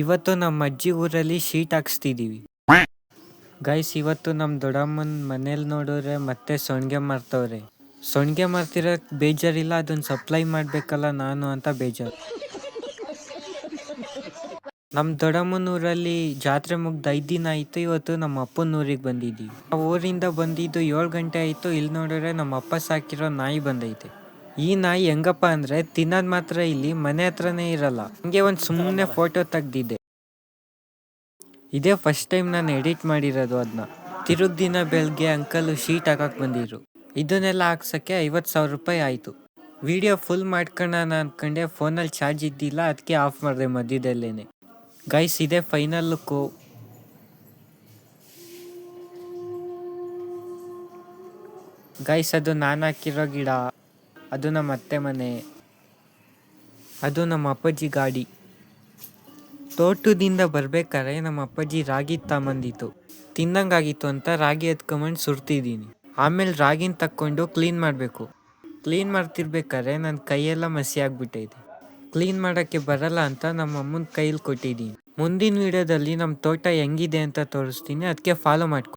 ಇವತ್ತು ನಮ್ಮ ಅಜ್ಜಿ ಊರಲ್ಲಿ ಶೀಟ್ ಹಾಕ್ಸ್ತಿದೀವಿ. ಗೈಸ್, ಇವತ್ತು ನಮ್ಮ ದೊಡ್ಡಮ್ಮನ ಮನೇಲಿ ನೋಡಿದ್ರೆ ಮತ್ತೆ ಸೊಣ್ಗೆ ಮಾರ್ತವ್ರೆ. ಸೊಣ್ಗೆ ಮಾರ್ತಿರೋಕ್ ಬೇಜಾರಿಲ್ಲ, ಅದನ್ನ ಸಪ್ಲೈ ಮಾಡ್ಬೇಕಲ್ಲ ನಾನು ಅಂತ ಬೇಜಾರು. ನಮ್ಮ ದೊಡ್ಡಮ್ಮನ ಊರಲ್ಲಿ ಜಾತ್ರೆ ಮುಗ್ದು 5 ದಿನ ಆಯ್ತು. ಇವತ್ತು ನಮ್ಮ ಅಪ್ಪನ ಊರಿಗೆ ಬಂದಿದ್ದೀವಿ. ಆ ಊರಿಂದ ಬಂದಿದ್ದು 7 ಗಂಟೆ ಆಯ್ತು. ಇಲ್ಲಿ ನೋಡಿದ್ರೆ ನಮ್ಮ ಅಪ್ಪ ಸಾಕಿರೋ ನಾಯಿ ಬಂದೈತೆ. ಈ ನಾಯಿ ಹೆಂಗಪ್ಪ ಅಂದ್ರೆ ತಿನ್ನೋದ್ ಮಾತ್ರ ಇಲ್ಲಿ ಮನೆ ಹತ್ರನೇ ಇರಲ್ಲ. ಹಂಗೆ ಒಂದು ಸುಮ್ಮನೆ ಫೋಟೋ ತೆಗ್ದಿದ್ದೆ. ಇದೇ ಫಸ್ಟ್ ಟೈಮ್ ನಾನು ಎಡಿಟ್ ಮಾಡಿರೋದು. ಅದನ್ನ ತಿರುಗ್ ದಿನ ಬೆಳಗ್ಗೆ ಅಂಕಲ್ ಶೀಟ್ ಹಾಕಕ್ ಬಂದಿದ್ರು. ಇದನ್ನೆಲ್ಲ ಹಾಕ್ಸಕ್ಕೆ 50,000 ರೂಪಾಯಿ ಆಯ್ತು. ವಿಡಿಯೋ ಫುಲ್ ಮಾಡ್ಕೊಳ್ಳೋಣ ಅನ್ಕೊಂಡೆ, ಫೋನಲ್ಲಿ ಚಾರ್ಜ್ ಇದ್ದಿಲ್ಲ, ಅದಕ್ಕೆ ಆಫ್ ಮಾಡಿದೆ ಮಧ್ಯದಲ್ಲೇನೆ. ಗೈಸ್, ಇದೇ ಫೈನಲ್ ಲುಕ್ಕು. ಗೈಸ್, ಅದು ನಾನು ಹಾಕಿರೋ ಗಿಡ, ಅದು ನಮ್ಮ ಅತ್ತೆ ಮನೆ, ಅದು ನಮ್ಮ ಅಪ್ಪಾಜಿ ಗಾಡಿ. ತೋಟದಿಂದ ಬರ್ಬೇಕಾದ್ರೆ ನಮ್ಮ ಅಪ್ಪಾಜಿ ರಾಗಿ ತಗೊಂಬಂದಿತ್ತು. ತಿನ್ನಂಗಾಗಿತ್ತು ಅಂತ ರಾಗಿ ಎತ್ಕೊಂಬಂದು ಸುಡ್ತಿದ್ದೀನಿ. ಆಮೇಲೆ ರಾಗಿನ ತಕ್ಕೊಂಡು ಕ್ಲೀನ್ ಮಾಡಬೇಕು. ಕ್ಲೀನ್ ಮಾಡ್ತಿರ್ಬೇಕಾದ್ರೆ ನನ್ನ ಕೈಯೆಲ್ಲ ಮಸಿ ಆಗ್ಬಿಟ್ಟೈತೆ. ಕ್ಲೀನ್ ಮಾಡೋಕ್ಕೆ ಬರಲ್ಲ ಅಂತ ನಮ್ಮ ಅಮ್ಮನ ಕೈಯಲ್ಲಿ ಕೊಟ್ಟಿದ್ದೀನಿ. ಮುಂದಿನ ವಿಡಿಯೋದಲ್ಲಿ ನಮ್ಮ ತೋಟ ಹೆಂಗಿದೆ ಅಂತ ತೋರಿಸ್ತೀನಿ, ಅದಕ್ಕೆ ಫಾಲೋ ಮಾಡ್ಕೊ.